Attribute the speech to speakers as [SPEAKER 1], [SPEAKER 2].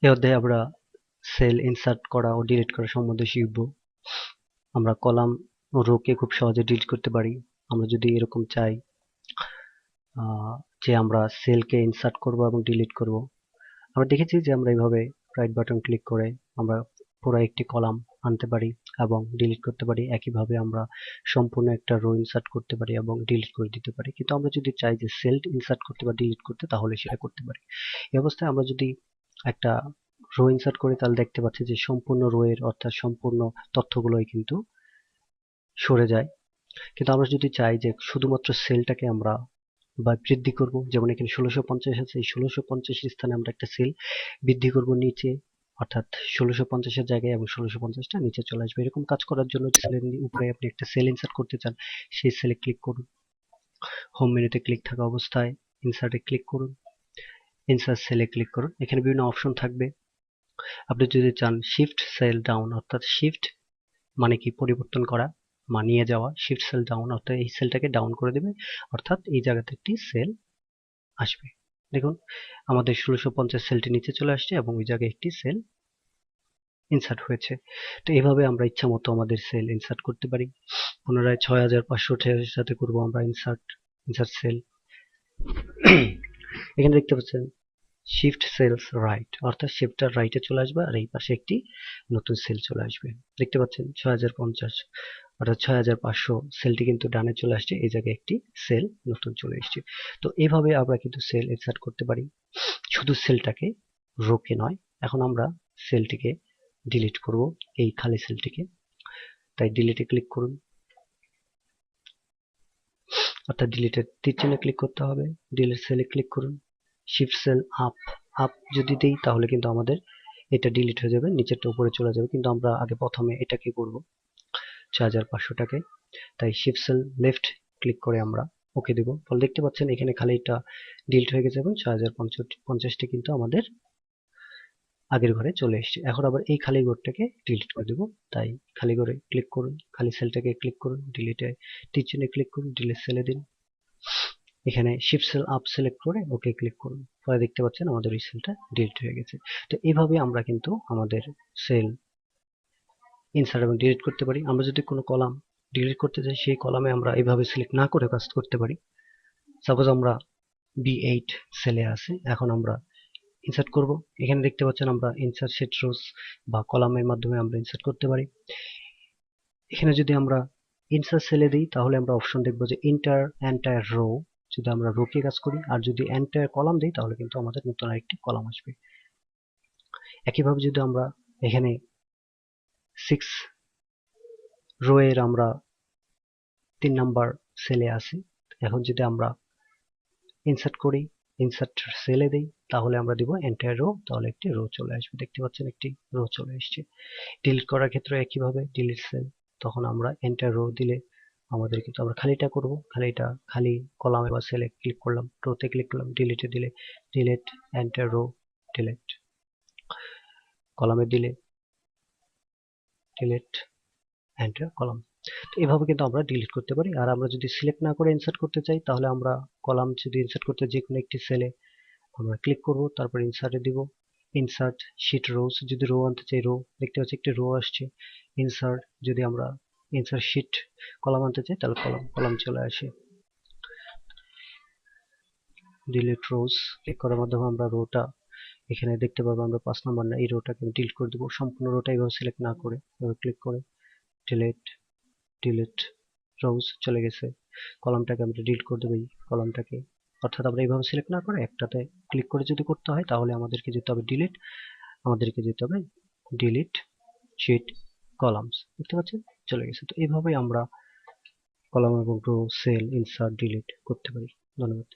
[SPEAKER 1] এই অধ্যায়ে আমরা সেল ইনসার্ট করা ও ডিলিট করা সম্বন্ধে শিখব। আমরা কলাম ও রোকে খুব সহজে ডিলিট করতে পারি। আমরা যদি এরকম চাই যে আমরা সেলকে ইনসার্ট করব এবং ডিলিট করব, আমরা দেখেছি যে আমরা এইভাবে রাইট বাটন ক্লিক করে আমরা পুরো একটি কলাম আনতে পারি এবং ডিলিট করতে পারি। একইভাবে আমরা সম্পূর্ণ একটা রো ইনসার্ট করতে পারি এবং ডিলিট করে দিতে পারি। কিন্তু আমরা যদি চাই যে সেল ইনসার্ট করতে বা ডিলিট করতে, তাহলে সেটা করতে পারি। এই অবস্থায় আমরা যদি একটা রো ইনসার্ট করি, তাহলে দেখতে পাচ্ছি যে সম্পূর্ণ রো এর অর্থাৎ সম্পূর্ণ তথ্যগুলোই কিন্তু সরে যায়। কিন্তু আমরা যদি চাই যে শুধুমাত্র সেলটাকে আমরা বা বৃদ্ধি করব, যেমন এখানে 1650 আছে, এই 1650 এর স্থানে আমরা একটা সেল বৃদ্ধি করব নিচে, অর্থাৎ 1650 এর জায়গায়, এবং 1650টা নিচে চলে আসবে। এরকম কাজ করার জন্য যে সেলের উপরে আপনি একটা সেল ইনসার্ট করতে চান, সেই সেলে ক্লিক করুন। হোম মেনুতে ক্লিক থাকা অবস্থায় ইনসার্টে ক্লিক করুন, ইনসার্ট সেলে ক্লিক করুন। এখানে বিভিন্ন অপশন থাকবে। আপনি যদি চান শিফট সেল ডাউন, অর্থাৎ শিফট মানে কি পরিবর্তন করা বা নিয়ে যাওয়া, শিফট সেল ডাউন অর্থাৎ এই সেলটাকে ডাউন করে দেবে, অর্থাৎ এই জায়গাতে একটি সেল আসবে। দেখুন আমাদের 1650 সেলটি নিচে চলে আসছে এবং ওই জায়গায় একটি সেল ইনসার্ট হয়েছে। তো এইভাবে আমরা ইচ্ছা মতো আমাদের সেল ইনসার্ট করতে পারি। পুনরায় 6500 এর সাথে করব আমরা ইনসার্ট সেল। এখানে দেখতে পাচ্ছেন শিফট সেলস রাইট, অর্থাৎ শিফটটা রাইটে চলে আসবে আর এই পাশে একটি নতুন সেল চলে আসবে। দেখতে পাচ্ছেন 6050 অর্থাৎ 6500 সেলটি কিন্তু ডানে চলে আসছে, এই জায়গায় একটি সেল নতুন চলে এসছে। তো এইভাবে আমরা কিন্তু সেল ইনসার্ট করতে পারি, শুধু সেলটাকে, রোকে নয়। এখন আমরা সেলটিকে ডিলিট করব, এই খালি সেলটিকে। তাই ডিলিটে ক্লিক করুন, অর্থাৎ ডিলিটের তীর চিহ্নে ক্লিক করতে হবে, ডিলিট সেলে ক্লিক করুন, শিফট সেল আপ, আপ যদি দেই তাহলে কিন্তু আমাদের এটা ডিলিট হয়ে যাবে, নিচেরটা উপরে চলে যাবে। কিন্তু আমরা আগে প্রথমে এটাকে করব 6500টাকে, তাই শিফট সেল লেফট ক্লিক করে আমরা ওকে দেব। ফলে দেখতে পাচ্ছেন এখানে খালি এটা ডিলিট হয়ে গেছে এবং 6050টি কিন্তু আমাদের আগের ঘরে চলে এসেছে। এখন আবার এই খালি ঘরটাকে ডিলিট করে দেব, তাই খালি ঘরে ক্লিক করুন, খালি সেলটাকে ক্লিক করুন, ডিলিটে তীর চিহ্নে ক্লিক করুন, ডিলিট সেলে দিন, এখানে শিফট সেল আপ সিলেক্ট করে ওকে ক্লিক করুন। পরে দেখতে পাচ্ছেন আমাদের ওই সেলটা ডিলিট হয়ে গেছে। তো এইভাবে আমরা কিন্তু আমাদের সেল ইনসার্ট এবং ডিলিট করতে পারি। আমরা যদি কোনো কলাম ডিলিট করতে চাই, সেই কলামে আমরা এইভাবে সিলেক্ট না করে কাজ করতে পারি। সাপোজ আমরা B8 সেলে আছে, এখন আমরা ইনসার্ট করব। এখানে দেখতে পাচ্ছেন আমরা ইনসার্ট শিট রোজ বা কলামের মাধ্যমে আমরা ইনসার্ট করতে পারি। এখানে যদি আমরা ইনসার্ট সেলে দিই, তাহলে আমরা অপশন দেখব যে ইন্টার এন্টায়ার রো, যদি আমরা রো কে কাজ করি, আর যদি এন্টায়ার কলাম দিই তাহলে কিন্তু আমাদের নতুন আরেকটি কলাম আসবে। একইভাবে যদি আমরা এখানে 6 রো এর আমরা 3 নাম্বার সেলে আসি, এখন যদি আমরা ইনসার্ট করি, ইনসার্ট সেলে দিই, তাহলে আমরা দিব এন্টায়ার রো, তাহলে একটি রো চলে আসবে। দেখতে পাচ্ছেন একটি রো চলে এসেছে। ডিলিট করার ক্ষেত্রে একইভাবে ডিলিট সেল, তখন আমরা এন্টায়ার রো দিলে আমাদের কিন্তু আমরা খালিটা করব, খালিটা খালি কলামে বা সেলে ক্লিক করলাম, রোতে ক্লিক করলাম, ডিলিটে দিলে ডিলিট এন্টায়ার রো, ডিলিট কলামে দিলে ডিলিট এন্টার কলাম। তো এভাবে কিন্তু আমরা ডিলিট করতে পারি। আর আমরা যদি সিলেক্ট না করে ইনসার্ট করতে চাই, তাহলে আমরা কলাম যদি ইনসার্ট করতে যে কোনো একটি সেলে আমরা ক্লিক করব, তারপর ইনসার্টে দিব, ইনসার্ট শিট রোজ, যদি রো আনতে চাই রো, দেখতে পাচ্ছি একটি রো আসছে। ইনসার্ট যদি আমরা ইনসার্ট শিট কলাম আনতে চাই, তাহলে কলাম চলে আসে। ডিলিট রোজ ক্লিক করার মাধ্যমে আমরা রোটা এখানে দেখতে পাবো, আমরা 5 নাম্বার না, এই রোটাকে আমি ডিলিট করে দেবো। সম্পূর্ণ রোটা এইভাবে সিলেক্ট না করে এভাবে ক্লিক করে ডিলিট, ডিলিট রোজ চলে গেছে। কলামটাকে আমরা ডিলিট করে দেবো, এই কলামটাকে, অর্থাৎ আমরা এইভাবে সিলেক্ট না করে একটাতে ক্লিক করে যদি করতে হয়, তাহলে আমাদেরকে যেতে হবে ডিলিট, আমাদেরকে যেতে হবে ডিলিট শিট কলামস। দেখতে পাচ্ছেন চলে গেছে। তো এইভাবেই আমরা কলাম এবং রো, সেল, ইনসার্ট, ডিলিট করতে পারি। ধন্যবাদ।